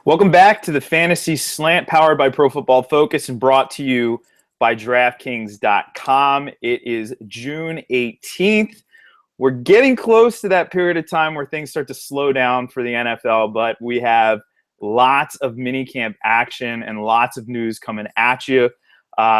Welcome back to the Fantasy Slant powered by Pro Football Focus and brought to you by DraftKings.com. It is June 18th. We're getting close to that period of time where things start to slow down for the NFL, but we have lots of minicamp action and lots of news coming at you.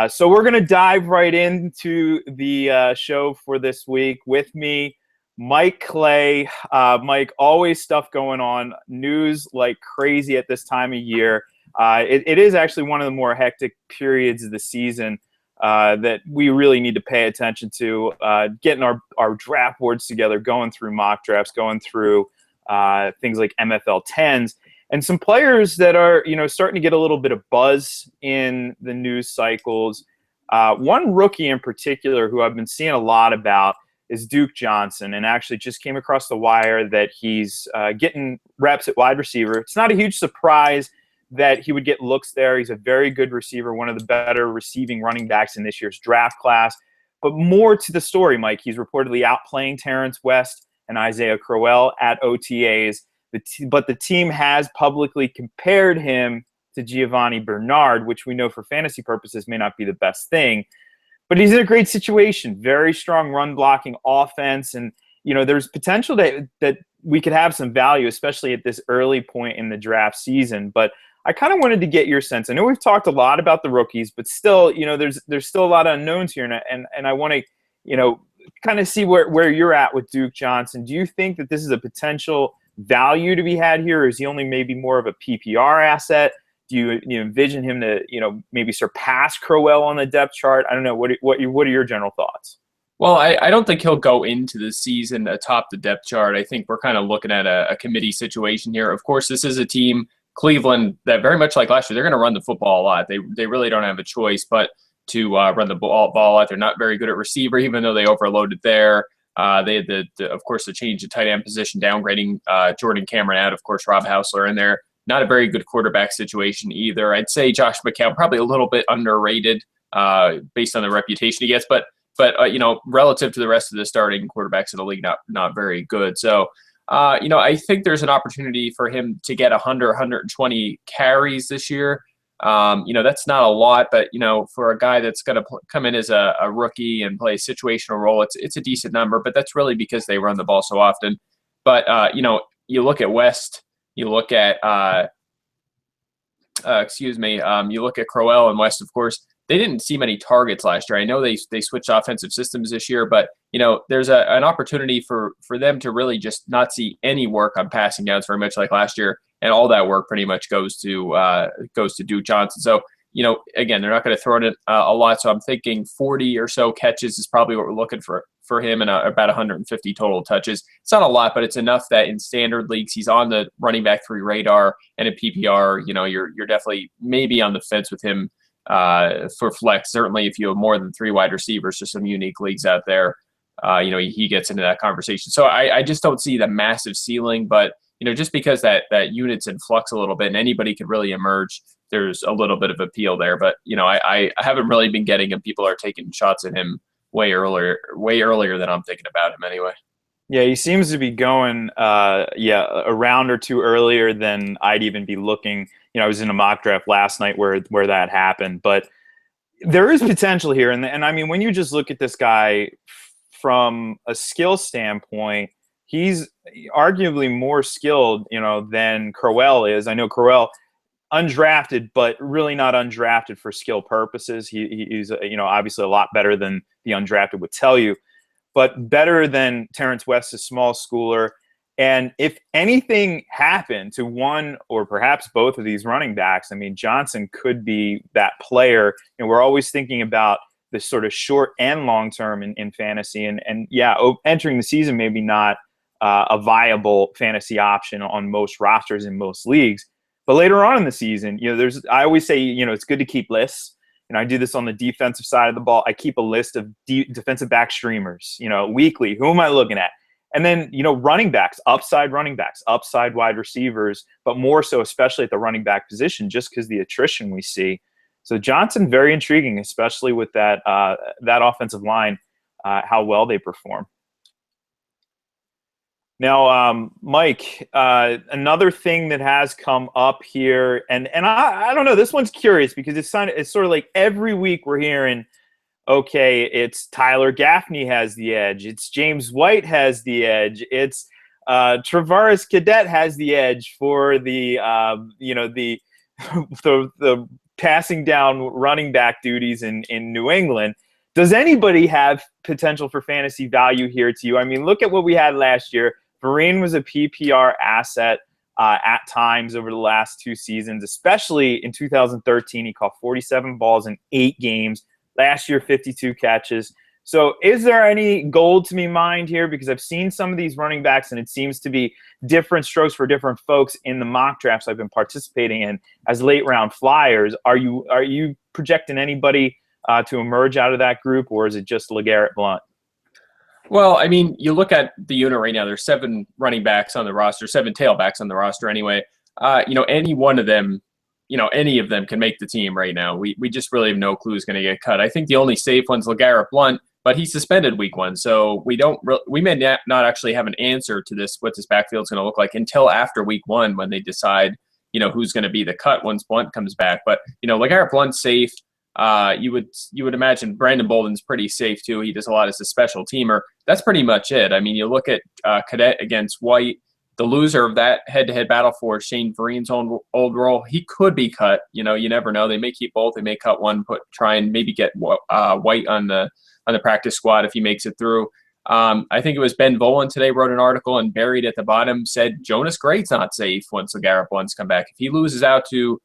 So we're going to dive right into the show for this week. With me, Mike Clay. Mike, always stuff going on, news like crazy at this time of year. It is actually one of the more hectic periods of the season that we really need to pay attention to, getting our draft boards together, going through mock drafts, going through things like MFL 10s, and some players that are, starting to get a little bit of buzz in the news cycles. One rookie in particular who I've been seeing a lot about is Duke Johnson, and actually just came across the wire that he's getting reps at wide receiver. It's not a huge surprise that he would get looks there. He's a very good receiver, one of the better receiving running backs in this year's draft class. But more to the story, Mike, he's reportedly outplaying Terrence West and Isaiah Crowell at OTAs, but the team has publicly compared him to Giovanni Bernard, which we know for fantasy purposes may not be the best thing. But he's in a great situation, very strong run blocking offense. And, there's potential that we could have some value, especially at this early point in the draft season. But I kind of wanted to get your sense. I know we've talked a lot about the rookies, but still, there's still a lot of unknowns here. And I want to, kind of see where you're at with Duke Johnson. Do you think that this is a potential value to be had here? Or is he only maybe more of a PPR asset? Do you envision him to, maybe surpass Crowell on the depth chart? I don't know. What are your general thoughts? Well, I don't think he'll go into the season atop the depth chart. I think we're kind of looking at a committee situation here. Of course, this is a team, Cleveland, that very much like last year, they're going to run the football a lot. They really don't have a choice but to run the ball out. They're not very good at receiver, even though they overloaded there. They had, of course, the change of tight end position, downgrading Jordan Cameron out. Of course, Rob Hausler in there. Not a very good quarterback situation either. I'd say Josh McCown probably a little bit underrated based on the reputation he gets, but relative to the rest of the starting quarterbacks in the league, not very good. So, I think there's an opportunity for him to get 120 carries this year. That's not a lot, but for a guy that's going to come in as a rookie and play a situational role, it's a decent number. But that's really because they run the ball so often. But you look at West. You look at, you look at Crowell and West, of course. They didn't see many targets last year. I know they switched offensive systems this year, but, there's an opportunity for them to really just not see any work on passing downs very much like last year, and all that work pretty much goes to Duke Johnson. So, again, they're not going to throw it a lot, so I'm thinking 40 or so catches is probably what we're looking for him, and about 150 total touches. It's not a lot, but it's enough that in standard leagues he's on the running back 3 radar, and in PPR, you're definitely maybe on the fence with him for flex. Certainly, if you have more than 3 wide receivers, just some unique leagues out there, he gets into that conversation. So I just don't see the massive ceiling, but just because that unit's in flux a little bit, and anybody could really emerge, there's a little bit of appeal there. But I haven't really been getting him. People are taking shots at him way earlier than I'm thinking about him anyway. Yeah, he seems to be going, a round or two earlier than I'd even be looking. I was in a mock draft last night where that happened, but there is potential here. And I mean, when you just look at this guy from a skill standpoint, he's arguably more skilled, than Crowell is. I know Crowell undrafted, but really not undrafted for skill purposes. He's obviously a lot better than the undrafted would tell you, but better than Terrence West, a small schooler. And if anything happened to one or perhaps both of these running backs, I mean, Johnson could be that player. And we're always thinking about this sort of short and long term in fantasy. And entering the season, maybe not a viable fantasy option on most rosters in most leagues. But later on in the season, I always say, it's good to keep lists. I do this on the defensive side of the ball. I keep a list of defensive back streamers, weekly. Who am I looking at? And then, running backs, upside wide receivers, but more so, especially at the running back position, just because the attrition we see. So Johnson, very intriguing, especially with that offensive line, how well they perform. Now, Mike, another thing that has come up here, and I don't know, this one's curious because it's sort of like every week we're hearing, okay, it's Tyler Gaffney has the edge, it's James White has the edge, it's Travaris Cadet has the edge for the the passing down running back duties in New England. Does anybody have potential for fantasy value here to you? I mean, look at what we had last year. Vereen was a PPR asset at times over the last 2 seasons, especially in 2013. He caught 47 balls in 8 games. Last year, 52 catches. So is there any gold to be mined here? Because I've seen some of these running backs, and it seems to be different strokes for different folks in the mock drafts I've been participating in as late-round flyers. Are you projecting anybody to emerge out of that group, or is it just LeGarrette Blount? Well, I mean, you look at the unit right now, there's 7 running backs on the roster, 7 tailbacks on the roster anyway. Any one of them, any of them can make the team right now. We just really have no clue who's going to get cut. I think the only safe one's LeGarrette Blount, but he's suspended week 1. So we may not actually have an answer to what this backfield is going to look like until after week 1 when they decide, who's going to be the cut once Blount comes back. But, LeGarrette Blount's safe. You would imagine Brandon Bolden's pretty safe too. He does a lot as a special teamer. That's pretty much it. I mean, you look at Cadet against White, the loser of that head-to-head battle for Shane Vereen's old role. He could be cut. You never know. They may keep both. They may cut one, try and maybe get White on the practice squad if he makes it through. I think it was Ben Volen today wrote an article and buried at the bottom said Jonas Gray's not safe once LeGarrette Blount's come back. If he loses out to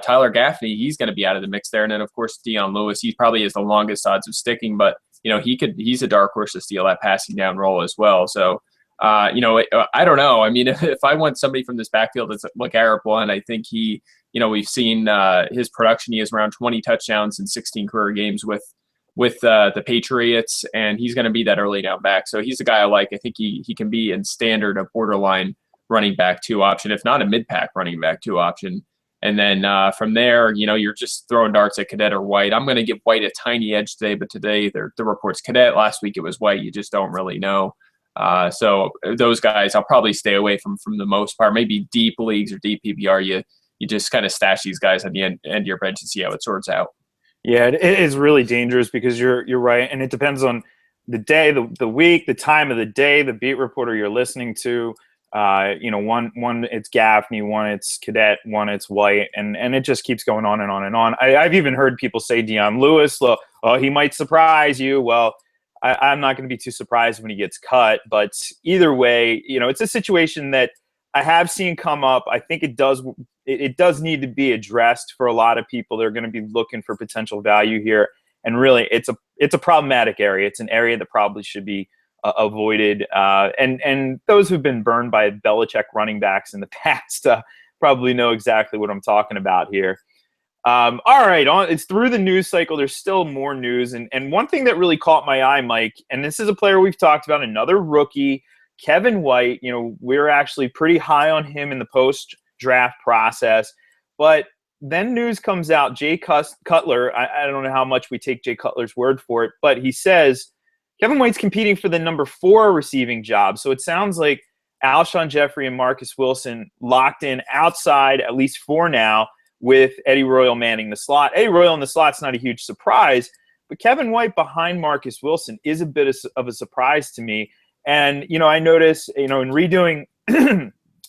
Tyler Gaffney, he's going to be out of the mix there. And then, of course, Dion Lewis, he probably has the longest odds of sticking, but, he's a dark horse to steal that passing down role as well. So, I don't know. I mean, if I want somebody from this backfield that's like LeGarrette Blount, I think we've seen his production. He has around 20 touchdowns in 16 career games with the Patriots, and he's going to be that early down back. So he's a guy I like. I think he can be in standard a borderline running back 2 option, if not a mid-pack running back 2 option. And then from there, you're just throwing darts at Cadet or White. I'm going to give White a tiny edge today, but today the report's Cadet. Last week it was White. You just don't really know. So those guys I'll probably stay away from the most part. Maybe deep leagues or deep PPR, you just kind of stash these guys at the end of your bench and see how it sorts out. Yeah, it is really dangerous because you're right, and it depends on the day, the week, the time of the day, the beat reporter you're listening to. One it's Gaffney, one it's Cadet, one it's White, and it just keeps going on and on and on. I've even heard people say Dion Lewis, he might surprise you. Well, I'm not going to be too surprised when he gets cut, but either way, it's a situation that I have seen come up. I think it does need to be addressed for a lot of people. They're going to be looking for potential value here, and really, it's a problematic area. It's an area that probably should be avoided, and those who've been burned by Belichick running backs in the past probably know exactly what I'm talking about here. All right, it's through the news cycle. There's still more news, and one thing that really caught my eye, Mike, and this is a player we've talked about, another rookie, Kevin White. We're actually pretty high on him in the post-draft process, but then news comes out. Jay Cutler, I don't know how much we take Jay Cutler's word for it, but he says Kevin White's competing for the number 4 receiving job. So it sounds like Alshon Jeffrey and Marcus Wilson locked in outside, at least for now, with Eddie Royal manning the slot. Eddie Royal in the slot's not a huge surprise, but Kevin White behind Marcus Wilson is a bit of a surprise to me. And, I notice, in redoing,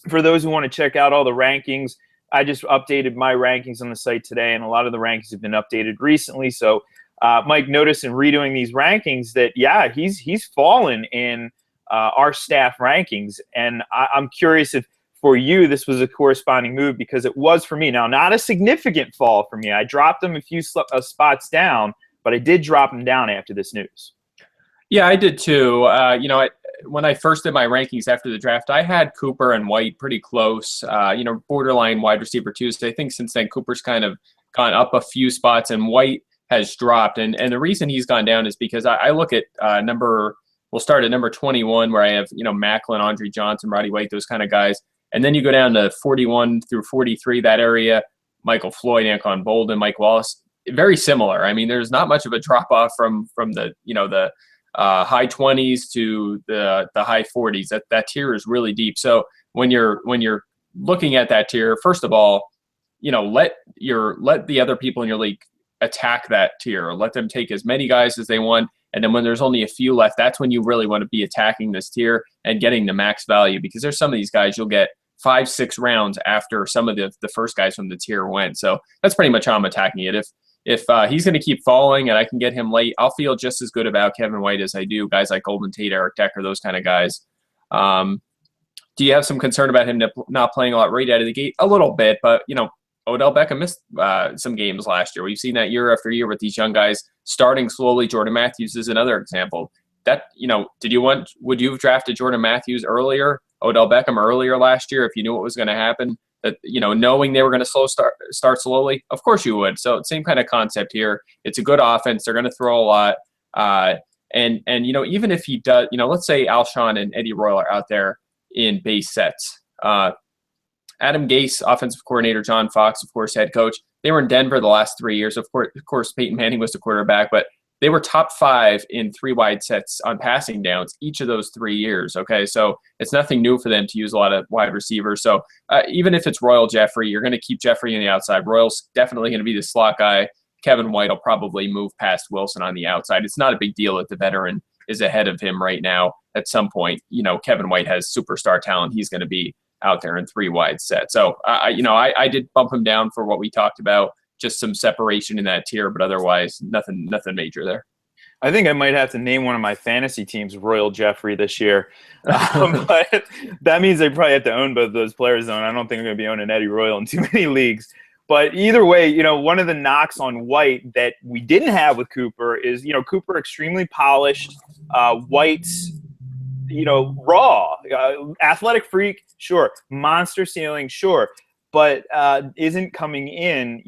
for those who want to check out all the rankings, I just updated my rankings on the site today, and a lot of the rankings have been updated recently. So, Mike, notice in redoing these rankings that, yeah, he's fallen in our staff rankings. And I'm curious if for you this was a corresponding move, because it was for me. Now, not a significant fall for me. I dropped him a few spots down, but I did drop him down after this news. Yeah, I did too. When I first did my rankings after the draft, I had Cooper and White pretty close, borderline wide receiver 2. So I think since then Cooper's kind of gone up a few spots and White has dropped. And the reason he's gone down is because I look at we'll start at number 21 where I have, Macklin, Andre Johnson, Roddy White, those kind of guys. And then you go down to 41 through 43, that area, Michael Floyd, Anquan Bolden, Mike Wallace, very similar. I mean, there's not much of a drop off from the high 20s to the high 40s. That tier is really deep. So when you're looking at that tier, first of all, let the other people in your league attack that tier. Let them take as many guys as they want. And then when there's only a few left, that's when you really want to be attacking this tier and getting the max value, because there's some of these guys you'll get 5-6 rounds after some of the first guys from the tier went. So that's pretty much how I'm attacking it. If he's going to keep falling and I can get him late, I'll feel just as good about Kevin White as I do guys like Golden Tate, Eric Decker, those kind of guys. Do you have some concern about him not playing a lot right out of the gate? A little bit, but Odell Beckham missed some games last year. We've seen that year after year with these young guys starting slowly. Jordan Matthews is another example. That would you have drafted Jordan Matthews earlier, Odell Beckham earlier last year if you knew what was going to happen? That knowing they were going to start slowly, of course you would. So same kind of concept here. It's a good offense. They're going to throw a lot, and even if he does, let's say Alshon and Eddie Royal are out there in base sets. Adam Gase, offensive coordinator, John Fox, of course, head coach. They were in Denver the last 3 years. Of course, Peyton Manning was the quarterback, but they were top 5 in 3 wide sets on passing downs each of those 3 years. Okay, so it's nothing new for them to use a lot of wide receivers. So even if it's Royal Jeffrey, you're going to keep Jeffrey on the outside. Royal's definitely going to be the slot guy. Kevin White will probably move past Wilson on the outside. It's not a big deal that the veteran is ahead of him right now. At some point, Kevin White has superstar talent. He's going to be out there in 3 wide sets. So, I did bump him down for what we talked about, just some separation in that tier, but otherwise nothing major there. I think I might have to name one of my fantasy teams Royal Jeffrey this year. But that means they probably have to own both those players, though, and I don't think I'm going to be owning Eddie Royal in too many leagues. But either way, one of the knocks on White that we didn't have with Cooper is, Cooper extremely polished, White's raw, athletic freak, sure, monster ceiling, sure, but isn't coming in,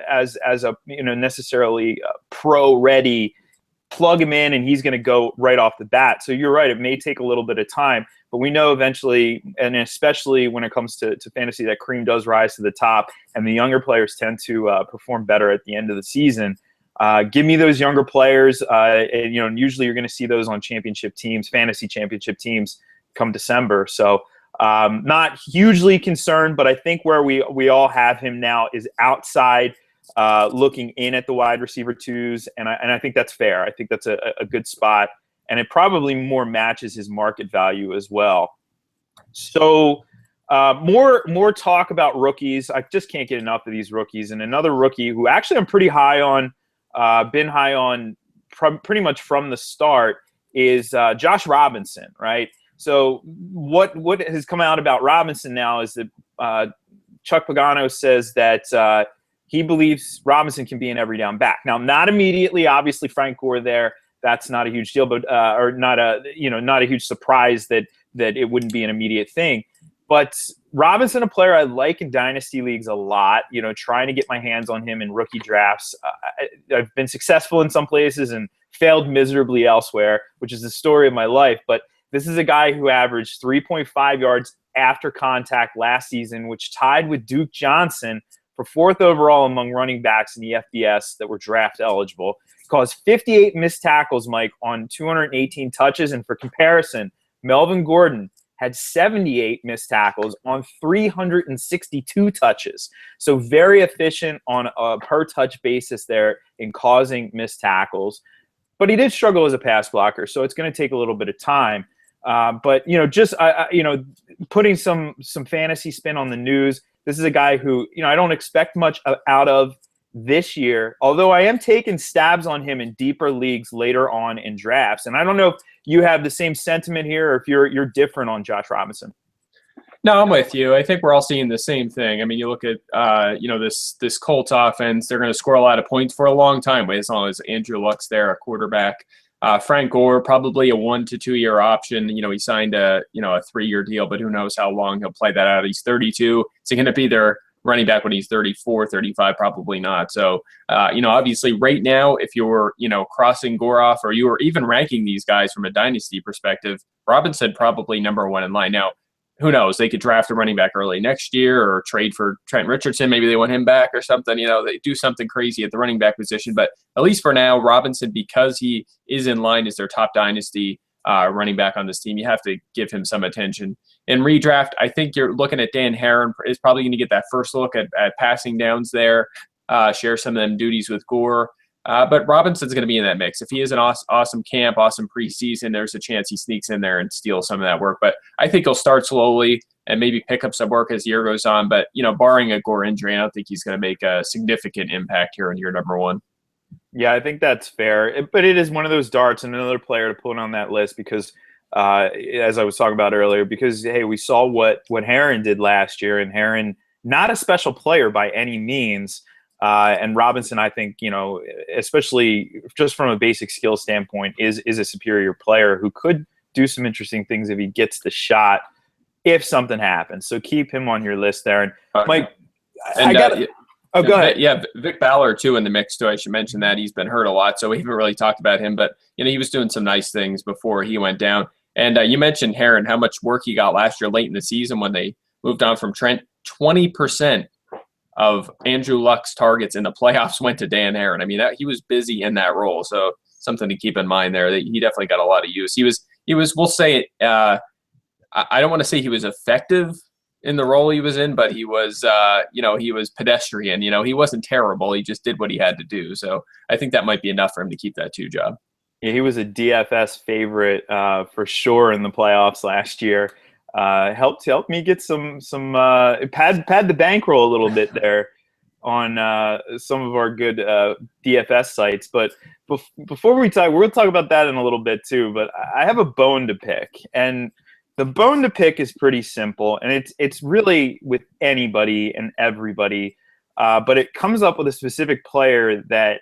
as a necessarily pro ready. Plug him in and he's going to go right off the bat. So you're right, it may take a little bit of time, but we know eventually, and especially when it comes to fantasy, that cream does rise to the top, and the younger players tend to perform better at the end of the season. Give me those younger players, and usually you're going to see those on championship teams, fantasy championship teams, come December. So not hugely concerned, but I think where we all have him now is outside, looking in at the wide receiver twos, and I think that's fair. I think that's a good spot, and it probably more matches his market value as well. So more talk about rookies. I just can't get enough of these rookies. And another rookie who actually I'm pretty high on, been high on pretty much from the start, is Josh Robinson, right? So what has come out about Robinson now is that Chuck Pagano says that he believes Robinson can be an every down back. Now, not immediately, obviously Frank Gore there, that's not a huge deal, but or not a huge surprise that it wouldn't be an immediate thing. But Robinson, a player I like in dynasty leagues a lot, trying to get my hands on him in rookie drafts. I've been successful in some places and failed miserably elsewhere, which is the story of my life. But this is a guy who averaged 3.5 yards after contact last season, which tied with Duke Johnson for 4th overall among running backs in the FBS that were draft eligible. Caused 58 missed tackles, Mike, on 218 touches. And for comparison, Melvin Gordon had 78 missed tackles on 362 touches. So very efficient on a per-touch basis there in causing missed tackles. But he did struggle as a pass blocker, so it's going to take a little bit of time. But, just putting some fantasy spin on the news, this is a guy who, I don't expect much out of this year, although I am taking stabs on him in deeper leagues later on in drafts. And I don't know if you have the same sentiment here or if you're different on Josh Robinson. No, I'm with you. I think we're all seeing the same thing. I mean, you look at, this Colts offense, they're going to score a lot of points for a long time, as long as Andrew Luck's there, a quarterback. Frank Gore, probably a 1 to 2 year option. He signed a 3-year deal, but who knows how long he'll play that out. He's 32. Is he going to be their running back when he's 34, 35? Probably not. So, obviously right now, if you're, crossing Gore off or you were even ranking these guys from a dynasty perspective, Robinson probably number 1 in line. Now, who knows? They could draft a running back early next year or trade for Trent Richardson. Maybe they want him back or something. They do something crazy at the running back position. But at least for now, Robinson, because he is in line as their top dynasty running back on this team, you have to give him some attention. In redraft, I think you're looking at Dan Herron is probably going to get that first look at passing downs there, share some of them duties with Gore. But Robinson's going to be in that mix. If he is an awesome camp, awesome preseason, there's a chance he sneaks in there and steals some of that work. But I think he'll start slowly and maybe pick up some work as the year goes on. But, barring a Gore injury, I don't think he's going to make a significant impact here in year number one. Yeah, I think that's fair. But it is one of those darts and another player to put on that list because, as I was talking about earlier, because, hey, we saw what Herron did last year, and Herron, not a special player by any means. And Robinson, I think, especially just from a basic skill standpoint, is a superior player who could do some interesting things if he gets the shot, if something happens. So keep him on your list there. And Mike, go ahead. Yeah, Vic Ballard, too, in the mix, too. I should mention that. He's been hurt a lot, so we haven't really talked about him. But, he was doing some nice things before he went down. And you mentioned Herron, how much work he got last year late in the season when they moved on from Trent. 20% of Andrew Luck's targets in the playoffs went to Dan Herron. I mean, he was busy in that role, so something to keep in mind there. That he definitely got a lot of use. He was. We'll say, I don't want to say he was effective in the role he was in, but he was, he was pedestrian. He wasn't terrible. He just did what he had to do. So I think that might be enough for him to keep that 2 job. Yeah, he was a DFS favorite for sure in the playoffs last year. Helped me get some pad the bankroll a little bit there on some of our good DFS sites. But before we're going to talk about that in a little bit too. But I have a bone to pick, and the bone to pick is pretty simple, and it's really with anybody and everybody. But it comes up with a specific player that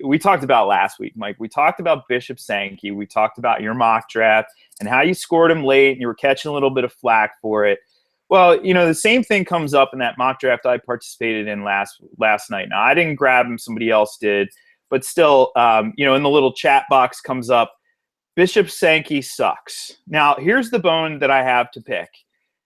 we talked about last week, Mike. We talked about Bishop Sankey. We talked about your mock draft and how you scored him late and you were catching a little bit of flack for it. Well, the same thing comes up in that mock draft I participated in last night. Now, I didn't grab him. Somebody else did. But still, in the little chat box comes up, Bishop Sankey sucks. Now, here's the bone that I have to pick.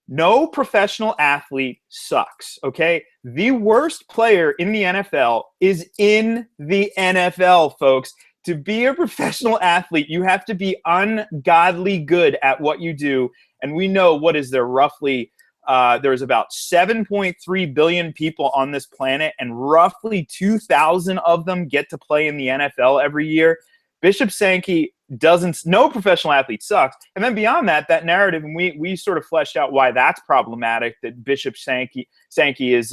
No professional athlete sucks, okay? The worst player in the NFL is in the NFL, folks. To be a professional athlete, you have to be ungodly good at what you do. And we know, what is there, roughly there's about 7.3 billion people on this planet, and roughly 2,000 of them get to play in the NFL every year. Bishop Sankey no professional athlete sucks. And then beyond that narrative, and we sort of fleshed out why that's problematic, that Bishop Sankey is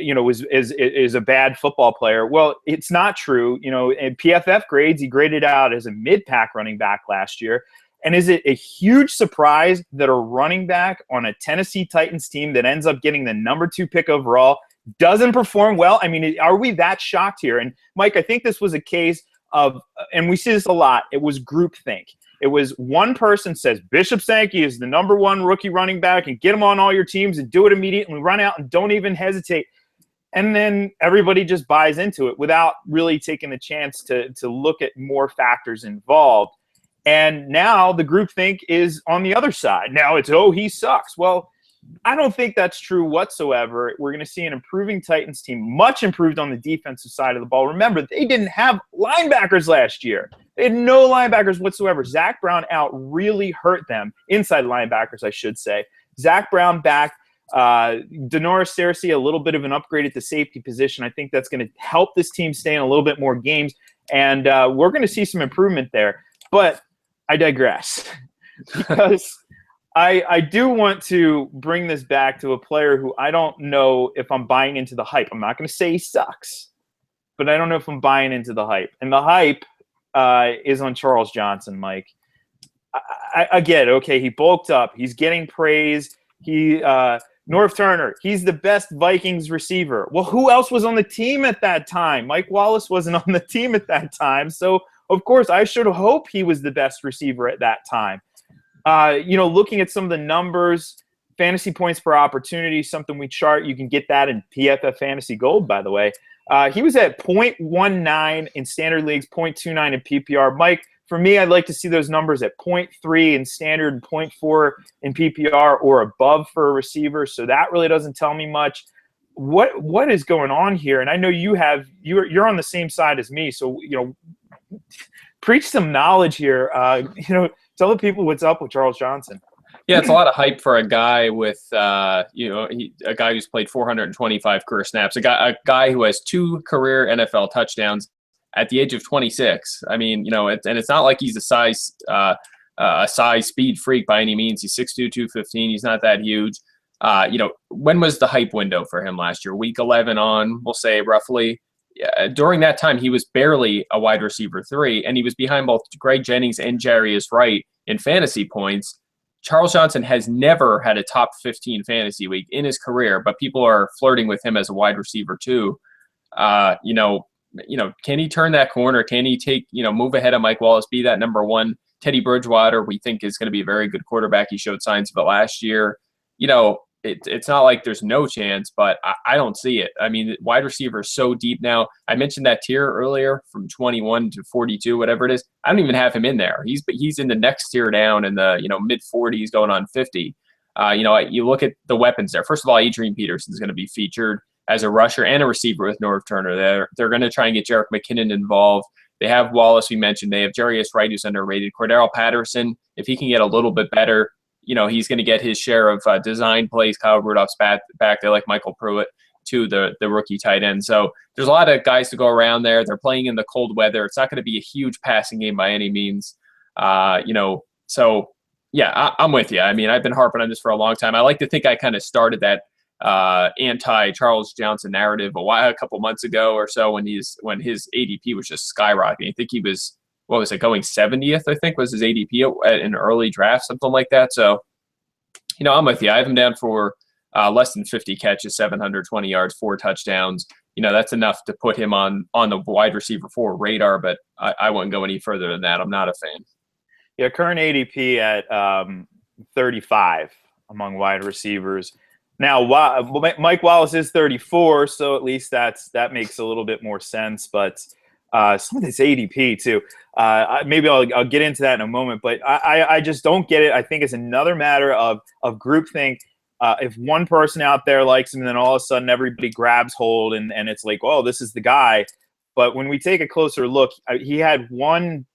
is a bad football player. Well, it's not true. In PFF grades, he graded out as a mid-pack running back last year. And is it a huge surprise that a running back on a Tennessee Titans team that ends up getting the number 2 pick overall doesn't perform well? I mean, are we that shocked here? And Mike, I think this was a case of, and we see this a lot, it was groupthink. It was one person says Bishop Sankey is the number 1 rookie running back and get him on all your teams and do it immediately, run out and don't even hesitate. And then everybody just buys into it without really taking the chance to look at more factors involved. And now the groupthink is on the other side. Now it's, he sucks. Well, I don't think that's true whatsoever. We're going to see an improving Titans team, much improved on the defensive side of the ball. Remember, they didn't have linebackers last year. They had no linebackers whatsoever. Zach Brown out really hurt them. Inside linebackers, I should say. Zach Brown back. Denoris Cersei, a little bit of an upgrade at the safety position. I think that's going to help this team stay in a little bit more games. And we're going to see some improvement there. But I digress because I do want to bring this back to a player who I don't know if I'm buying into the hype. I'm not going to say he sucks, but I don't know if I'm buying into the hype. And the hype is on Charles Johnson, Mike. I get it. Okay, he bulked up. He's getting praise. North Turner, he's the best Vikings receiver. Well, who else was on the team at that time? Mike Wallace wasn't on the team at that time. So, of course, I should hope he was the best receiver at that time. Looking at some of the numbers, fantasy points per opportunity, something we chart. You can get that in PFF Fantasy Gold, by the way. He was at 0.19 in standard leagues, 0.29 in PPR. Mike, For me, I'd like to see those numbers at 0.3 in standard and 0.4 in PPR or above for a receiver. So that really doesn't tell me much. What is going on here? And I know you're on the same side as me. So, preach some knowledge here. Tell the people what's up with Charles Johnson. Yeah, it's a lot of hype for a guy with, a guy who's played 425 career snaps, a guy who has 2 career NFL touchdowns at the age of 26. I mean, and it's not like he's a size speed freak by any means. He's 6'2", 215. He's not that huge. When was the hype window for him last year? Week 11 on, we'll say roughly. During that time, he was barely a wide receiver 3, and he was behind both Greg Jennings and Jarius Wright in fantasy points. Charles Johnson has never had a top 15 fantasy week in his career, but people are flirting with him as a wide receiver too. Can he turn that corner? Can he move ahead of Mike Wallace, be that number 1? Teddy Bridgewater, we think, is going to be a very good quarterback. He showed signs of it last year. It's not like there's no chance, but I don't see it. I mean, wide receiver is so deep now. I mentioned that tier earlier from 21 to 42, whatever it is. I don't even have him in there. He's in the next tier down in the mid 40s, going on 50. You look at the weapons there. First of all, Adrian Peterson's going to be featured as a rusher and a receiver with Norv Turner there. They're going to try and get Jerick McKinnon involved. They have Wallace, we mentioned. They have Jarius Wright, who's underrated. Cordero Patterson, if he can get a little bit better, he's going to get his share of design plays. Kyle Rudolph's back. They like Michael Pruitt, too, the rookie tight end. So there's a lot of guys to go around there. They're playing in the cold weather. It's not going to be a huge passing game by any means. So, yeah, I'm with you. I mean, I've been harping on this for a long time. I like to think I kind of started that anti-Charles Johnson narrative a couple months ago or so when his ADP was just skyrocketing. I think he was – what was it, going 70th, I think, was his ADP at an early draft, something like that. So, I'm with you. I have him down for less than 50 catches, 720 yards, 4 touchdowns. That's enough to put him on the wide receiver 4 radar, but I wouldn't go any further than that. I'm not a fan. Yeah, current ADP at 35 among wide receivers. Now, Mike Wallace is 34, so at least that makes a little bit more sense, but some of this ADP too. Maybe I'll get into that in a moment, but I just don't get it. I think it's another matter of groupthink. If one person out there likes him, then all of a sudden everybody grabs hold and it's like, oh, this is the guy. But when we take a closer look, he had one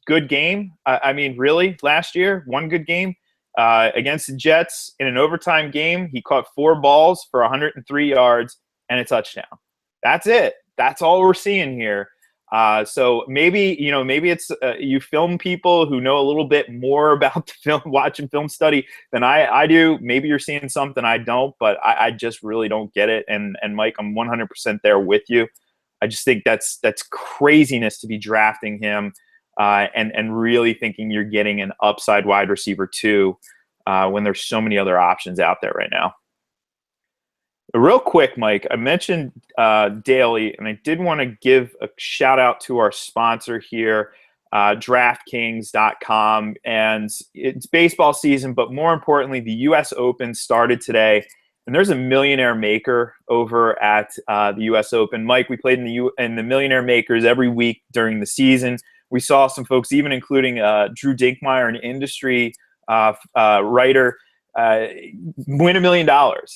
good game. Really, last year, one good game against the Jets in an overtime game. He caught 4 balls for 103 yards and a touchdown. That's it. That's all we're seeing here. So maybe it's you film people who know a little bit more about the film, watching film study than I do. Maybe you're seeing something I don't, but I just really don't get it. And Mike, I'm 100% there with you. I just think that's craziness to be drafting him and really thinking you're getting an upside wide receiver too when there's so many other options out there right now. Real quick, Mike, I mentioned Daily, and I did want to give a shout out to our sponsor here, DraftKings.com. And it's baseball season, but more importantly, the U.S. Open started today. And there's a millionaire maker over at the U.S. Open. Mike, we played in the millionaire makers every week during the season. We saw some folks, even including Drew Dinkmeyer, an industry writer, win $1 million.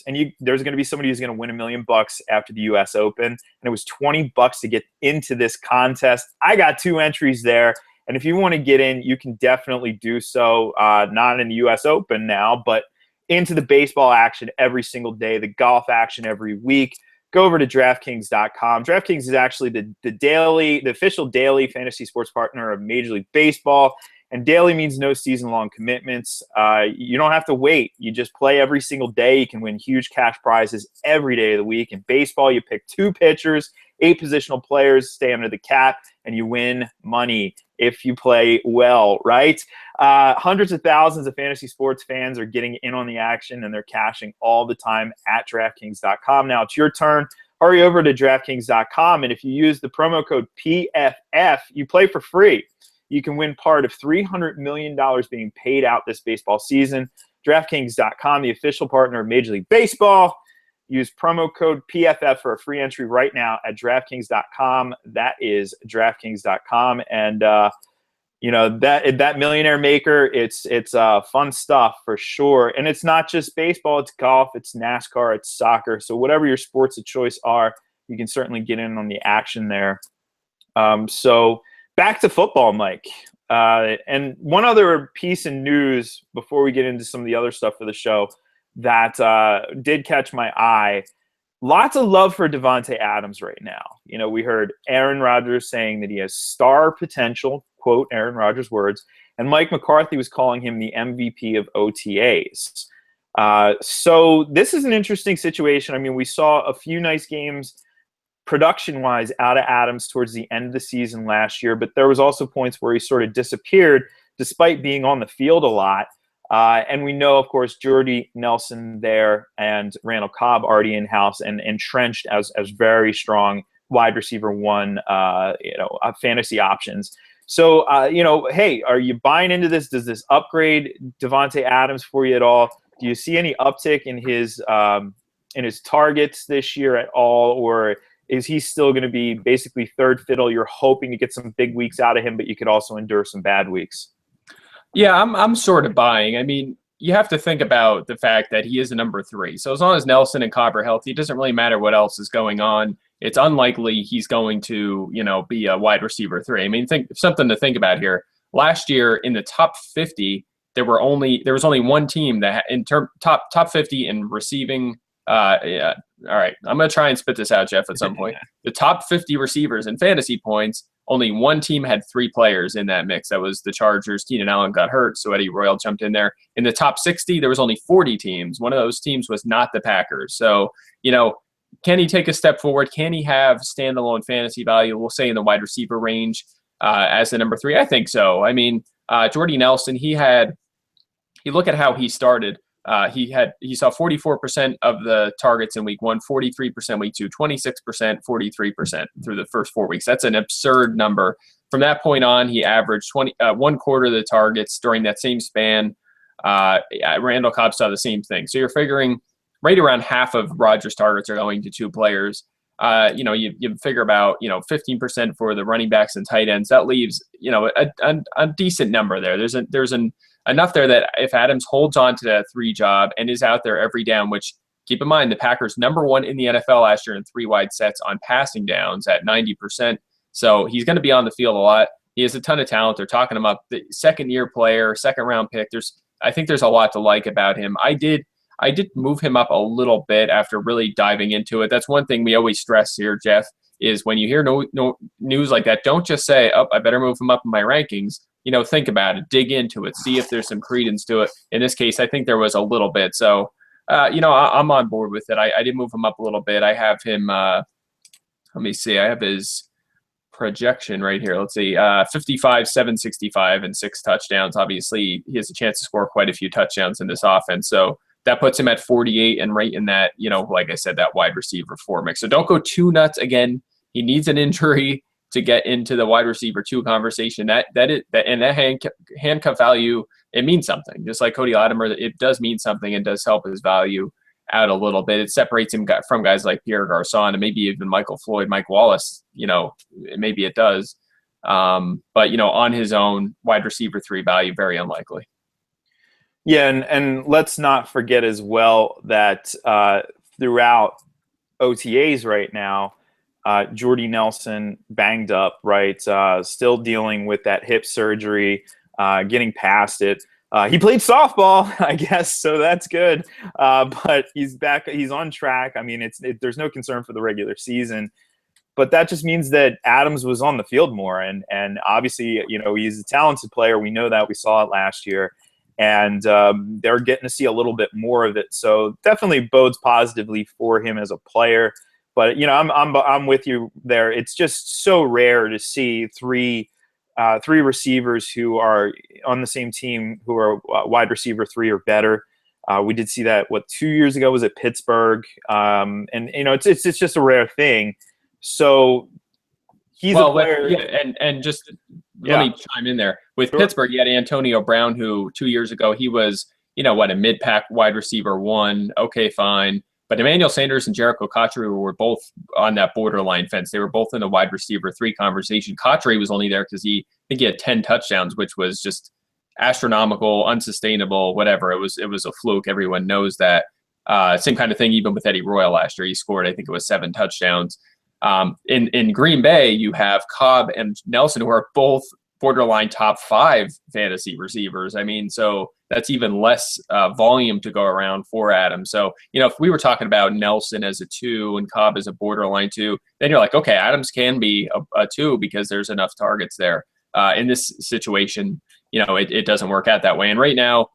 And there's going to be somebody who's going to win $1 million after the U.S. Open. And it was $20 to get into this contest. I got 2 entries there. And if you want to get in, you can definitely do so. Not in the U.S. Open now, but into the baseball action every single day, the golf action every week. Go over to DraftKings.com. DraftKings is actually the official daily fantasy sports partner of Major League Baseball. And daily means no season-long commitments. You don't have to wait. You just play every single day. You can win huge cash prizes every day of the week. In baseball, you pick 2 pitchers, 8 positional players, stay under the cap, and you win money if you play well, right? Hundreds of thousands of fantasy sports fans are getting in on the action, and they're cashing all the time at DraftKings.com. Now it's your turn. Hurry over to DraftKings.com, and if you use the promo code PFF, you play for free. You can win part of $300 million being paid out this baseball season. DraftKings.com, the official partner of Major League Baseball. Use promo code PFF for a free entry right now at DraftKings.com. That is DraftKings.com. And that millionaire maker, it's fun stuff for sure. And it's not just baseball, it's golf, it's NASCAR, it's soccer. So whatever your sports of choice are, you can certainly get in on the action there. So back to football, Mike. And one other piece of news before we get into some of the other stuff for the show that did catch my eye. Lots of love for Davante Adams right now. We heard Aaron Rodgers saying that he has star potential, quote Aaron Rodgers' words, and Mike McCarthy was calling him the MVP of OTAs. So this is an interesting situation. I mean, we saw a few nice games production-wise out of Adams towards the end of the season last year, but there was also points where he sort of disappeared despite being on the field a lot. And we know, of course, Jordy Nelson there and Randall Cobb already in-house and entrenched as very strong wide receiver one, fantasy options. So, hey, are you buying into this? Does this upgrade Davante Adams for you at all? Do you see any uptick in his targets this year at all, or is he still going to be basically third fiddle? You're hoping to get some big weeks out of him, but you could also endure some bad weeks. Yeah, I'm sort of buying. I mean, you have to think about the fact that he is a number 3. So as long as Nelson and Cobb are healthy, it doesn't really matter what else is going on. It's unlikely he's going to, be a wide receiver 3. I mean, something to think about here. Last year in the top 50, there was only one team that top 50 in receiving. Yeah. All right. I'm going to try and spit this out, Jeff, at some point. The top 50 receivers in fantasy points, only one team had 3 players in that mix. That was the Chargers. Keenan Allen got hurt, so Eddie Royal jumped in there. In the top 60, there was only 40 teams. One of those teams was not the Packers. So, can he take a step forward? Can he have standalone fantasy value, we'll say in the wide receiver range as the number 3? I think so. I mean, Jordy Nelson, you look at how he started. He saw 44% of the targets in week 1, 43% week 2, 26%, 43% through the first 4 weeks. That's an absurd number. From that point on, he averaged 1 quarter of the targets during that same span. Randall Cobb saw the same thing. So you're figuring right around half of Rodgers' targets are going to 2 players. You figure about 15% for the running backs and tight ends. That leaves a decent number there. There's enough there that if Adams holds on to that 3 job and is out there every down, which keep in mind the Packers number 1 in the NFL last year in 3 wide sets on passing downs at 90%. So he's going to be on the field a lot. He has a ton of talent. They're talking him up, the second-year player, second-round pick. I think there's a lot to like about him. I did move him up a little bit after really diving into it. That's one thing we always stress here, Jeff, is when you hear no news like that, don't just say, "Oh, I better move him up in my rankings." Think about it, dig into it, see if there's some credence to it. In this case, I think there was a little bit. So, I'm on board with it. I did move him up a little bit. I have him. Let me see. I have his projection right here. Let's see. 55, 765, and 6 touchdowns. Obviously, he has a chance to score quite a few touchdowns in this offense. So that puts him at 48 and right in that, like I said, that wide receiver 4 mix. So don't go too nuts. Again, he needs an injury to get into the wide receiver 2 conversation. That handcuff value, it means something. Just like Cody Latimer, it does mean something and does help his value out a little bit. It separates him from guys like Pierre Garçon and maybe even Michael Floyd, Mike Wallace. Maybe it does. But on his own, wide receiver 3 value, very unlikely. Yeah, and let's not forget as well that throughout OTAs right now, Jordy Nelson banged up, right? Still dealing with that hip surgery, getting past it. He played softball, I guess, so that's good. But he's back. He's on track. I mean, there's no concern for the regular season. But that just means that Adams was on the field more. And obviously, he's a talented player. We know that. We saw it last year. And they're getting to see a little bit more of it. So definitely bodes positively for him as a player. But I'm with you there. It's just so rare to see three receivers who are on the same team who are wide receiver 3 or better. We did see that 2 years ago was at Pittsburgh, and it's just a rare thing. So he's a player. Yeah, and just let me chime in there with sure. Pittsburgh. You had Antonio Brown, who 2 years ago he was a mid-pack wide receiver 1. Okay, fine. But Emmanuel Sanders and Jericho Cotchery were both on that borderline fence. They were both in the wide receiver 3 conversation. Cotchery was only there because I think he had 10 touchdowns, which was just astronomical, unsustainable, whatever. It was a fluke. Everyone knows that. Same kind of thing even with Eddie Royal last year. He scored, I think it was 7 touchdowns. In Green Bay, you have Cobb and Nelson, who are both borderline top 5 fantasy receivers. I mean, so that's even less volume to go around for Adams. So, if we were talking about Nelson as a 2 and Cobb as a borderline 2, then you're like, okay, Adams can be a 2 because there's enough targets there. In this situation, it doesn't work out that way. And right now,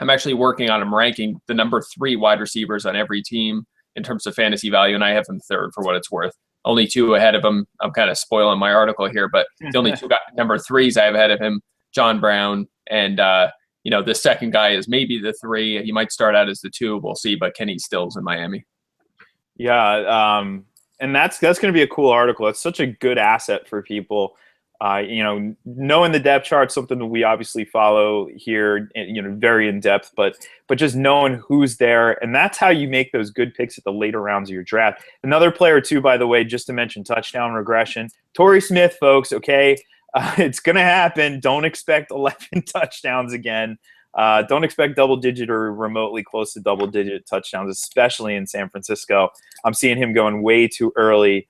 I'm actually working on ranking the number 3 wide receivers on every team in terms of fantasy value, and I have him 3rd for what it's worth. Only 2 ahead of him. I'm kind of spoiling my article here, but the only 2 number 3s I have ahead of him, John Brown, and the second guy is maybe the 3. He might start out as the 2. We'll see, but Kenny Stills in Miami. Yeah, and that's going to be a cool article. It's such a good asset for people. Knowing the depth chart, something that we obviously follow here, very in depth, but just knowing who's there, and that's how you make those good picks at the later rounds of your draft. Another player too, by the way, just to mention touchdown regression, Torrey Smith, folks. Okay, it's gonna happen. Don't expect 11 touchdowns again. Don't expect double-digit or remotely close to double-digit touchdowns, especially in San Francisco. I'm seeing him going way too early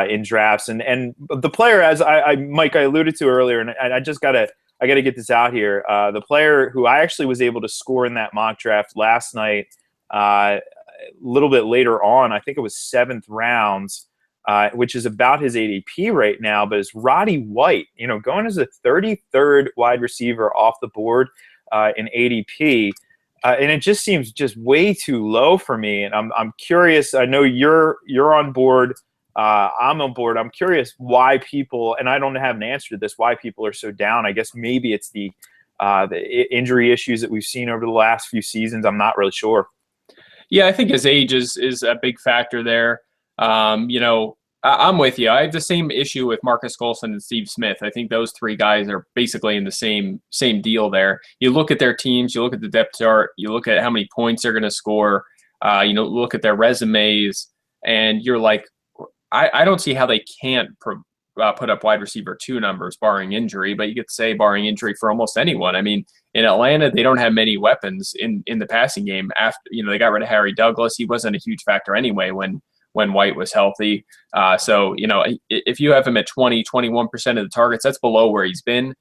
in drafts, and the player, as Mike, I alluded to earlier, and I gotta get this out here. The player who I actually was able to score in that mock draft last night, a little bit later on, I think it was 7th rounds, which is about his ADP right now, but it's Roddy White. Going as a 33rd wide receiver off the board in ADP. And it just seems just way too low for me. And I'm curious. I know you're on board. I'm on board. I'm curious why people, and I don't have an answer to this, why people are so down. I guess maybe it's the injury issues that we've seen over the last few seasons. I'm not really sure. Yeah, I think his age is a big factor there. I'm with you. I have the same issue with Marcus Colston and Steve Smith. I think those 3 guys are basically in the same deal there. You look at their teams, you look at the depth chart, you look at how many points they're going to score, look at their resumes, and you're like, I don't see how they can't put up wide receiver 2 numbers barring injury, but you could say barring injury for almost anyone. I mean, in Atlanta, they don't have many weapons in the passing game. After they got rid of Harry Douglas, he wasn't a huge factor anyway when White was healthy. So if you have him at 21% of the targets, that's below where he's been.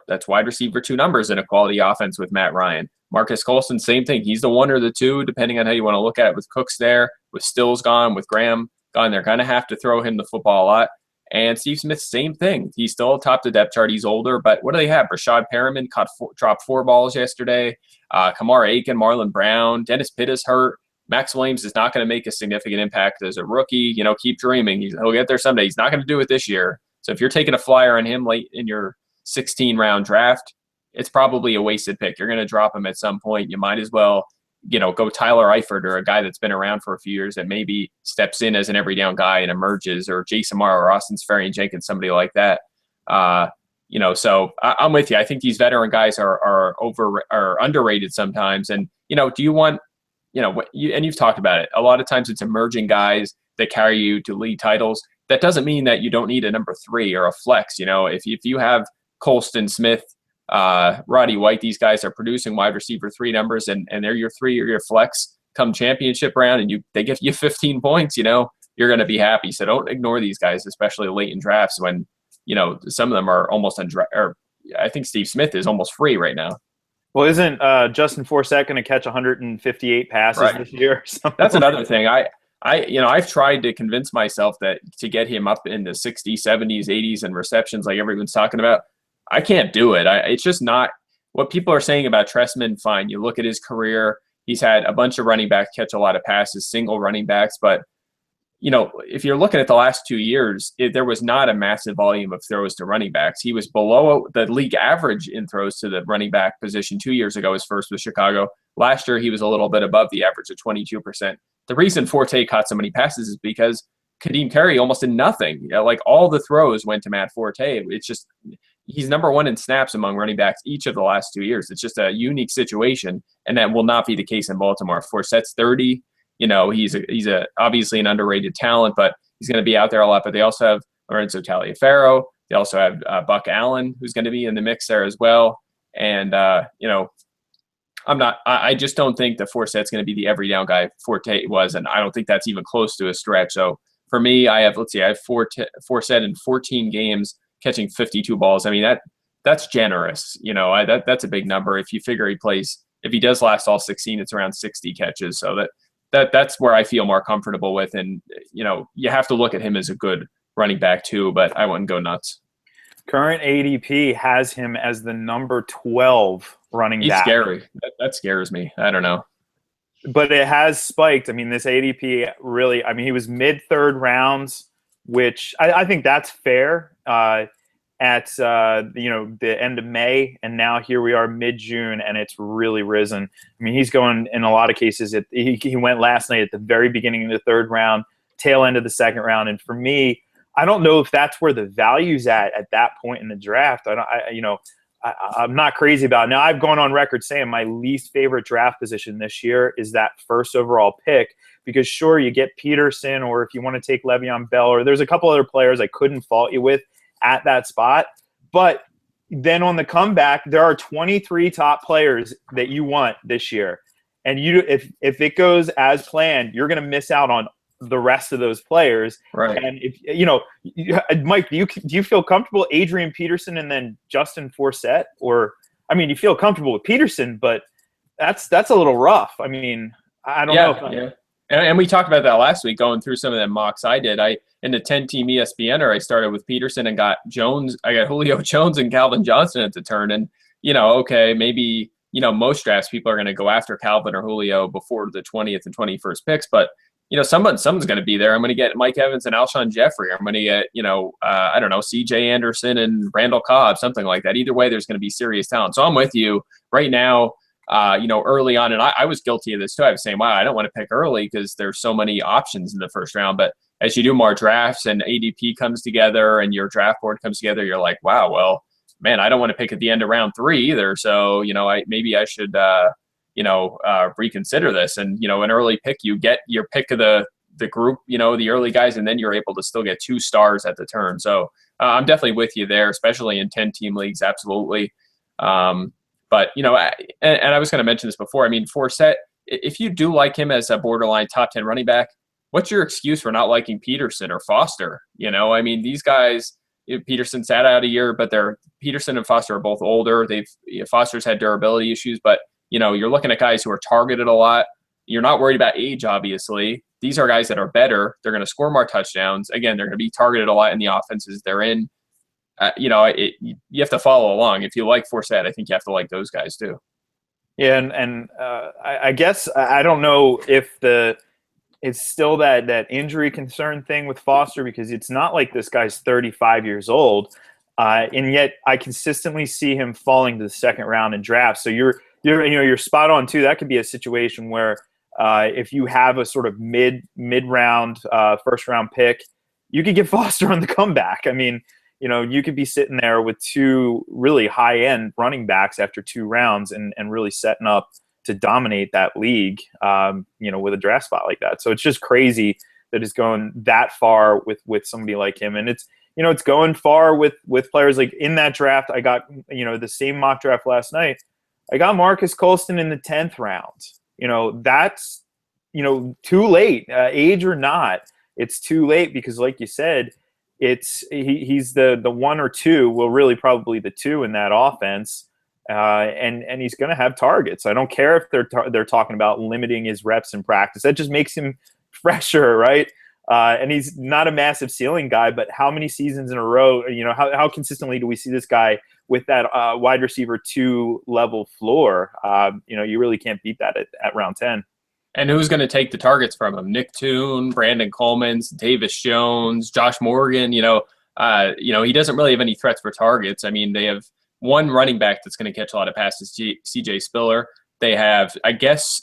That's wide receiver 2 numbers in a quality offense with Matt Ryan. Marcus Colston, same thing. He's the 1 or the 2, depending on how you want to look at it. With Cooks there, with Stills gone, with Graham gone, they're going to have to throw him the football a lot. And Steve Smith, same thing. He's still atop the depth chart. He's older, but what do they have? Rashad Perriman dropped 4 balls yesterday. Kamara Aiken, Marlon Brown, Dennis Pitt is hurt. Max Williams is not going to make a significant impact as a rookie. Keep dreaming. He'll get there someday. He's not going to do it this year. So if you're taking a flyer on him late in your 16-round draft, it's probably a wasted pick. You're going to drop him at some point. You might as well go Tyler Eifert, or a guy that's been around for a few years that maybe steps in as an every down guy and emerges, or Jason Morrow or Austin Seferian-Jenkins, somebody like that. So I'm with you. I think these veteran guys are underrated sometimes. And, do you want, and you've talked about it, a lot of times it's emerging guys that carry you to lead titles. That doesn't mean that you don't need a number 3 or a flex. If you have Colston, Smith, Roddy White, these guys are producing wide receiver 3 numbers, and they're your 3 or your flex come championship round, and they give you 15 points, you're going to be happy. So don't ignore these guys, especially late in drafts when, some of them are almost I think Steve Smith is almost free right now. Well, isn't Justin Forsett going to catch 158 passes this year? That's another thing. I've tried to convince myself that to get him up in the 60s, 70s, 80s and receptions like everyone's talking about, I can't do it. It's just not what people are saying about Trestman. Fine. You look at his career. He's had a bunch of running backs catch a lot of passes, single running backs. But, if you're looking at the last 2 years, there was not a massive volume of throws to running backs. He was below the league average in throws to the running back position 2 years ago. His first was Chicago. Last year, he was a little bit above the average at 22%. The reason Forte caught so many passes is because Kadeem Carey almost did nothing. Like all the throws went to Matt Forte. It's just he's number 1 in snaps among running backs each of the last 2 years. It's just a unique situation, and that will not be the case in Baltimore. Forset's 30. he's obviously an underrated talent, but he's going to be out there a lot. But they also have Lorenzo Taliaferro. They also have Buck Allen, who's going to be in the mix there as well. And I just don't think that Forset's going to be the every down guy Forte was, and I don't think that's even close to a stretch. So for me, I have Forset in 14 games catching 52 balls. I mean, that's generous. That's a big number. If you figure if he does last all 16, it's around 60 catches. So that's where I feel more comfortable with. And, you have to look at him as a good running back too, but I wouldn't go nuts. Current ADP has him as the number 12 running back. He's scary. That scares me. I don't know. But it has spiked. I mean, this ADP really, he was mid-third rounds, which I think that's fair at the end of May. And now here we are mid-June, and it's really risen. I mean, he's going in a lot of cases. He went last night at the very beginning of the third round, tail end of the second round. And for me, I don't know if that's where the value's at that point in the draft. I'm not crazy about it. Now, I've gone on record saying my least favorite draft position this year is that first overall pick, because sure, you get Peterson, or if you want to take Le'Veon Bell, or there's a couple other players I couldn't fault you with at that spot. But then on the comeback, there are 23 top players that you want this year. And if it goes as planned, you're going to miss out on the rest of those players. Right. And Mike, do you feel comfortable Adrian Peterson and then Justin Forsett? Or, you feel comfortable with Peterson, but that's a little rough. I don't know. Yeah. And we talked about that last week, going through some of them mocks I did. In the 10-team ESPNer, I started with Peterson and got Jones. I got Julio Jones and Calvin Johnson at the turn. And, okay, maybe, most drafts people are going to go after Calvin or Julio before the 20th and 21st picks. But, someone's going to be there. I'm going to get Mike Evans and Alshon Jeffrey. I'm going to get, I don't know, C.J. Anderson and Randall Cobb, something like that. Either way, there's going to be serious talent. So I'm with you right now. Early on, and I was guilty of this too. I was saying, wow, I don't want to pick early because there's so many options in the first round. But as you do more drafts and ADP comes together and your draft board comes together, you're like, wow, well, man, I don't want to pick at the end of round 3 either. So, maybe I should, reconsider this. And, an early pick, you get your pick of the group, the early guys, and then you're able to still get 2 stars at the turn. So I'm definitely with you there, especially in 10-team leagues. Absolutely. But, and I was going to mention this before. Forsett, if you do like him as a borderline top 10 running back, what's your excuse for not liking Peterson or Foster? These guys, Peterson sat out a year, but Peterson and Foster are both older. Foster's had durability issues, but, you're looking at guys who are targeted a lot. You're not worried about age, obviously. These are guys that are better. They're going to score more touchdowns. Again, they're going to be targeted a lot in the offenses they're in. You have to follow along. If you like Forsett, I think you have to like those guys too. Yeah, and I guess I don't know if it's still that injury concern thing with Foster, because it's not like this guy's 35 years old, and yet I consistently see him falling to the second round in drafts. So you're spot on too. That could be a situation where if you have a sort of mid round first round pick, you could get Foster on the comeback. You could be sitting there with 2 really high-end running backs after 2 rounds and really setting up to dominate that league, with a draft spot like that. So it's just crazy that it's going that far with somebody like him. And it's going far with players like in that draft. I got, the same mock draft last night. I got Marcus Colston in the 10th round. That's, too late, age or not. It's too late because, like you said, he's the 1 or 2, well, really probably the 2 in that offense, and he's going to have targets. I don't care if they're talking about limiting his reps in practice. That just makes him fresher, right? And he's not a massive ceiling guy, but how many seasons in a row? How consistently do we see this guy with that wide receiver 2 level floor? You really can't beat that at round 10. And who's going to take the targets from him? Nick Toon, Brandon Coleman, Davis Jones, Josh Morgan. He doesn't really have any threats for targets. They have one running back that's going to catch a lot of passes, CJ Spiller. They have, I guess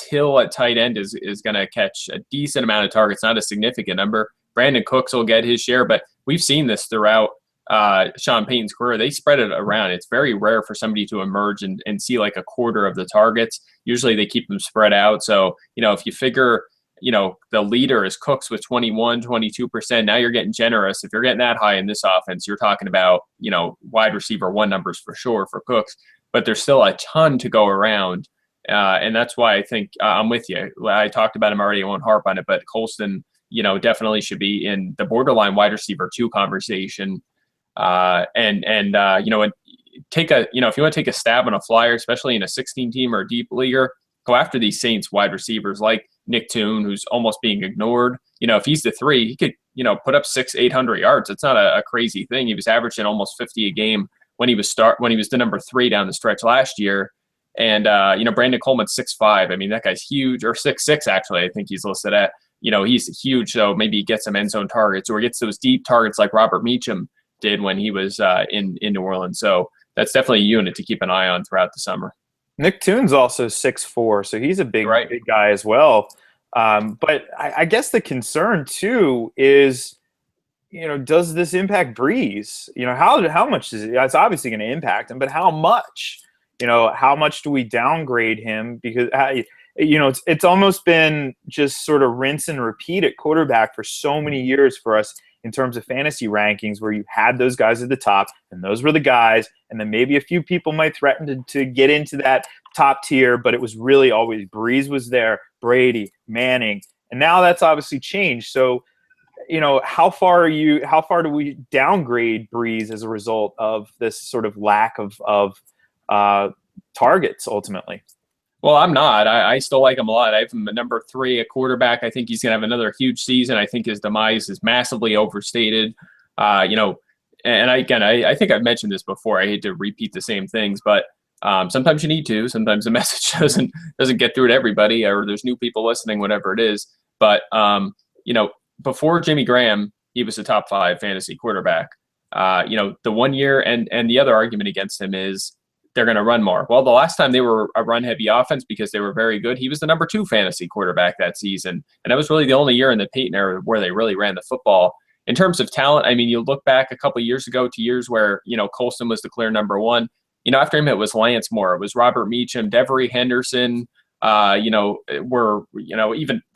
Hill at tight end is going to catch a decent amount of targets, not a significant number. Brandon Cooks will get his share, but we've seen this throughout Sean Payton's career, they spread it around. It's very rare for somebody to emerge and see like a quarter of the targets. Usually they keep them spread out. So, if you figure, the leader is Cooks with 21, 22%. Now you're getting generous. If you're getting that high in this offense, you're talking about, wide receiver 1 numbers for sure for Cooks. But there's still a ton to go around. And that's why I think I'm with you. I talked about him already. I won't harp on it. But Colston, definitely should be in the borderline wide receiver 2 conversation. Take a, if you want to take a stab on a flyer, especially in a 16-team or a deep leaguer, go after these Saints wide receivers like Nick Toon, who's almost being ignored. If he's the 3, he could, put up 600-800 yards. It's not a crazy thing. He was averaging almost 50 a game when he was the number 3 down the stretch last year. And, Brandon Coleman's 6'5". I mean, that guy's huge, or 6'6", actually, I think he's listed at. He's huge, so maybe he gets some end zone targets or gets those deep targets like Robert Meacham did when he was in New Orleans. So that's definitely a unit to keep an eye on throughout the summer. Nick Toon's also 6'4", so he's a big guy as well. But I guess the concern too is, does this impact Breeze? How much is it? It's obviously going to impact him, but how much? How much do we downgrade him? Because it's almost been just sort of rinse and repeat at quarterback for so many years for us in terms of fantasy rankings, where you had those guys at the top, and those were the guys, and then maybe a few people might threaten to get into that top tier, but it was really always Breeze was there, Brady, Manning, and now that's obviously changed. So, how far do we downgrade Breeze as a result of this sort of lack of targets ultimately? Well, I'm not. I still like him a lot. I have him at number 3 at quarterback. I think he's going to have another huge season. I think his demise is massively overstated. I think I've mentioned this before. I hate to repeat the same things, but sometimes you need to. Sometimes the message doesn't get through to everybody, or there's new people listening, whatever it is. But before Jimmy Graham, he was a top 5 fantasy quarterback. The 1 year, and the other argument against him is they're going to run more. Well, the last time they were a run-heavy offense because they were very good, he was the number 2 fantasy quarterback that season. And that was really the only year in the Peyton era where they really ran the football. In terms of talent, I mean, you look back a couple of years ago to years where, Colston was the clear number 1. After him, it was Lance Moore. It was Robert Meacham, Devery Henderson, even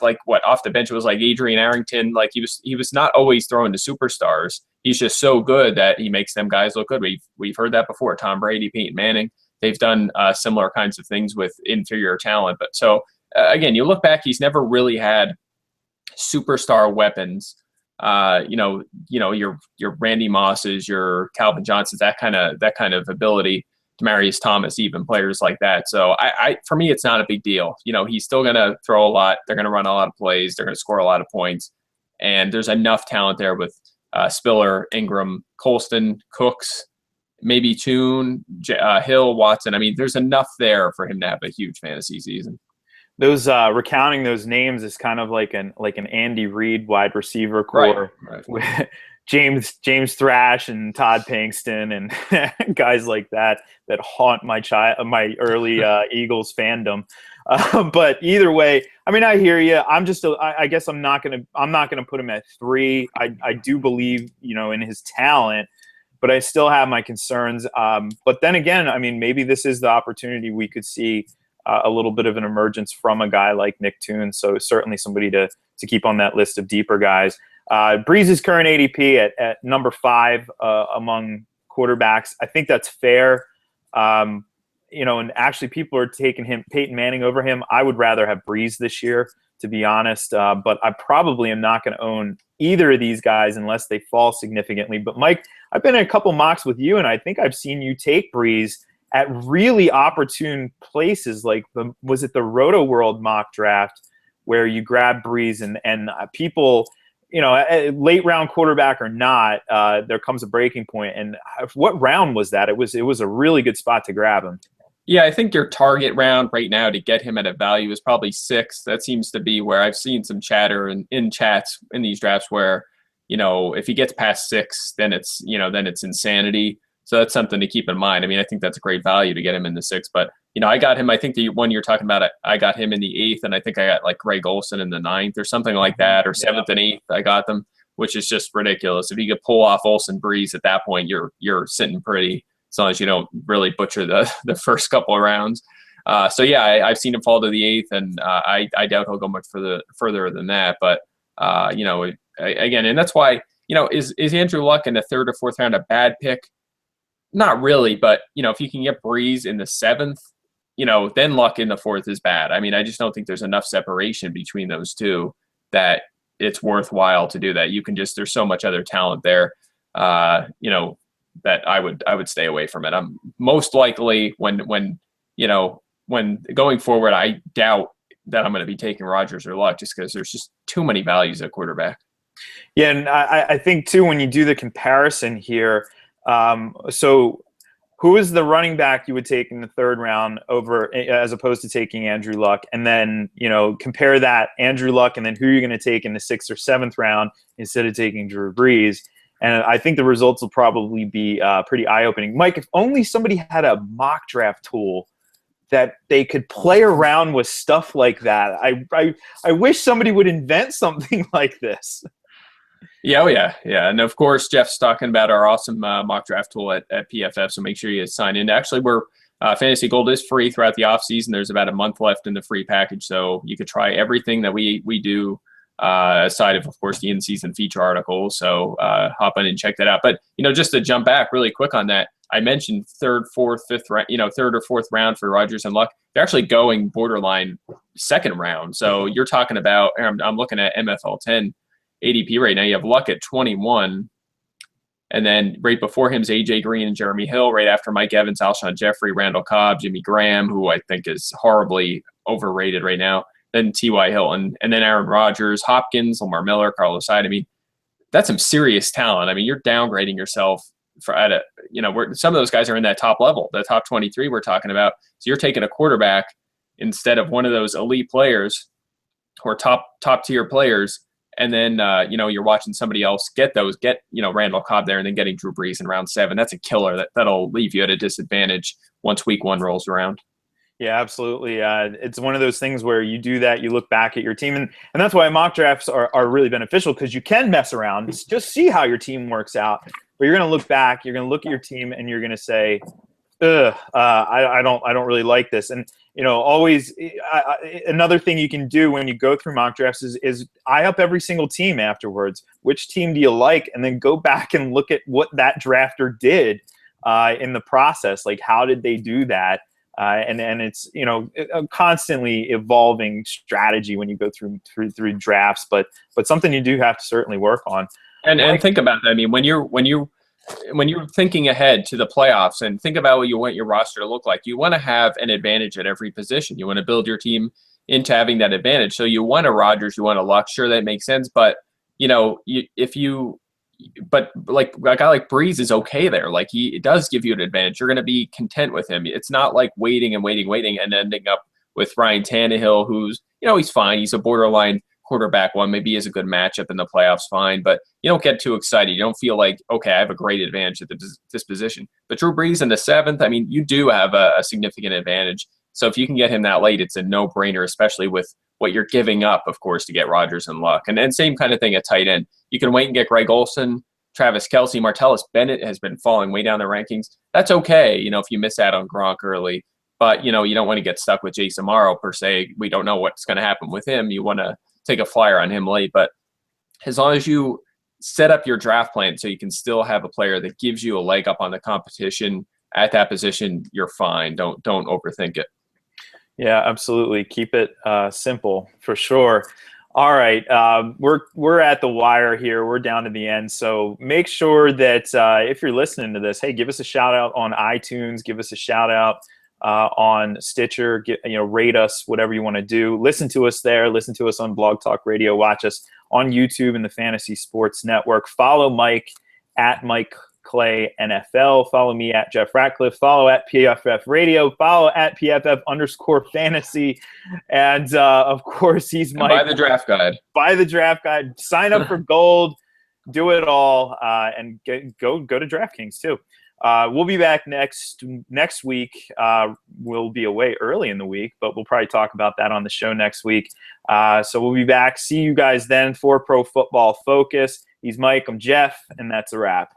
like off the bench, it was like Adrian Arrington. Like he was not always throwing to superstars. He's just so good that he makes them guys look good. We've heard that before. Tom Brady, Peyton Manning, they've done similar kinds of things with inferior talent. But so again, you look back, he's never really had superstar weapons. Your Randy Mosses, your Calvin Johnsons, that kind of ability. Demaryius Thomas, even players like that. So for me, it's not a big deal. He's still going to throw a lot. They're going to run a lot of plays. They're going to score a lot of points. And there's enough talent there with Spiller, Ingram, Colston, Cooks, maybe Toon, Hill, Watson. I mean, there's enough there for him to have a huge fantasy season. Those recounting those names is kind of like an Andy Reid wide receiver core. Right. James Thrash and Todd Pinkston and guys like that haunt my early Eagles fandom. But either way, I mean, I hear you. I guess I'm not gonna put him at 3. I do believe in his talent, but I still have my concerns. But then again, I mean, maybe this is the opportunity we could see a little bit of an emergence from a guy like Nick Toon. So certainly somebody to keep on that list of deeper guys. Breeze's current ADP at number 5 among quarterbacks. I think that's fair. And actually people are taking Peyton Manning over him. I would rather have Breeze this year, to be honest. But I probably am not going to own either of these guys unless they fall significantly. But Mike, I've been in a couple mocks with you, and I think I've seen you take Breeze at really opportune places. Like was it the Roto World mock draft where you grab Breeze and people, late round quarterback or not, there comes a breaking point. And what round was that? It was a really good spot to grab him. Yeah, I think your target round right now to get him at a value is probably 6. That seems to be where I've seen some chatter in chats in these drafts where, if he gets past 6, then it's insanity. So that's something to keep in mind. I mean, I think that's a great value to get him in the 6. But, I got him, I think the one you're talking about, I got him in the 8th, and I think I got like Greg Olson in the 9th or something like that, or 7th and 8th. I got them. which is just ridiculous. If you could pull off Olsen Breeze at that point, you're sitting pretty, as long as you don't really butcher the first couple of rounds. So yeah, I've seen him fall to the 8th, and I doubt he'll go much further than that. But again, and that's why, is Andrew Luck in the 3rd or 4th round a bad pick? Not really, but if you can get Breeze in the 7th, then Luck in the 4th is bad. I mean, I just don't think there's enough separation between those two that it's worthwhile to do that. There's so much other talent there, that I would stay away from it. I'm most likely when going forward, I doubt that I'm going to be taking Rodgers or Luck, just because there's just too many values at quarterback. Yeah, and I think too, when you do the comparison here, so who is the running back you would take in the 3rd round as opposed to taking Andrew Luck? And then, compare that Andrew Luck and then who you're going to take in the 6th or 7th round instead of taking Drew Brees. And I think the results will probably be pretty eye-opening. Mike, if only somebody had a mock draft tool that they could play around with stuff like that. I wish somebody would invent something like this. Yeah, oh yeah. And of course, Jeff's talking about our awesome mock draft tool at PFF, so make sure you sign in. Actually, Fantasy Gold is free throughout the offseason. There's about a month left in the free package, so you could try everything that we do, aside of course, the in-season feature articles. So hop on and check that out. But, just to jump back really quick on that, I mentioned 3rd, 4th, 5th, 3rd or 4th round for Rodgers and Luck. They're actually going borderline 2nd round. So you're talking about, I'm looking at MFL 10 ADP right now. You have Luck at 21, and then right before him is AJ Green and Jeremy Hill. Right after Mike Evans, Alshon Jeffrey, Randall Cobb, Jimmy Graham, who I think is horribly overrated right now. Then T.Y. Hilton, and then Aaron Rodgers, Hopkins, Lamar Miller, Carlos Hyde. I mean, that's some serious talent. I mean, you're downgrading yourself where some of those guys are in that top level, the top 23 we're talking about. So you're taking a quarterback instead of one of those elite players or top tier players. And then, you're watching somebody else get Randall Cobb there and then getting Drew Brees in round 7. That's a killer. That'll leave you at a disadvantage once week 1 rolls around. Yeah, absolutely. It's one of those things where you do that, you look back at your team, and that's why mock drafts are really beneficial, because you can mess around, just see how your team works out. But you're going to look back, you're going to look at your team, and you're going to say, I don't really like this. And always another thing you can do when you go through mock drafts is eye up every single team afterwards. Which team do you like? And then go back and look at what that drafter did in the process. Like, how did they do that? And it's a constantly evolving strategy when you go through drafts, but something you do have to certainly work on. And think about that. I mean, when you're thinking ahead to the playoffs and think about what you want your roster to look like, you want to have an advantage at every position. You want to build your team into having that advantage. So you want a Rodgers, you want a Luck. Sure, that makes sense. But but like a guy like Breeze is okay there. Like it does give you an advantage. You're going to be content with him. It's not like waiting and ending up with Ryan Tannehill, who's he's fine. He's a borderline quarterback one. Maybe he has a good matchup in the playoffs, fine. But you don't get too excited. You don't feel like, okay, I have a great advantage at this position. But Drew Brees in the 7th, I mean, you do have a significant advantage. So if you can get him that late, it's a no-brainer, especially with what you're giving up, of course, to get Rodgers and Luck. And same kind of thing at tight end. You can wait and get Greg Olsen, Travis Kelce, Martellus Bennett has been falling way down the rankings. That's okay, if you miss out on Gronk early. But, you don't want to get stuck with Jason Morrow, per se. We don't know what's going to happen with him. You want to take a flyer on him late. But as long as you set up your draft plan so you can still have a player that gives you a leg up on the competition at that position, you're fine. Don't overthink it. Yeah, absolutely. Keep it simple for sure. All right, we're at the wire here. We're down to the end, so make sure that if you're listening to this, hey, give us a shout out on iTunes. Give us a shout out on Stitcher. Rate us, whatever you want to do. Listen to us there. Listen to us on Blog Talk Radio. Watch us on YouTube and the Fantasy Sports Network. Follow Mike at Mike Clay NFL. Follow me at Jeff Ratcliffe. Follow at PFF Radio. Follow at PFF_fantasy. And of course, he's Mike. Buy the draft guide. Buy the draft guide. Sign up for gold. Do it all. And go to DraftKings too. We'll be back next week. We'll be away early in the week, but we'll probably talk about that on the show next week. So we'll be back. See you guys then for Pro Football Focus. He's Mike. I'm Jeff, and that's a wrap.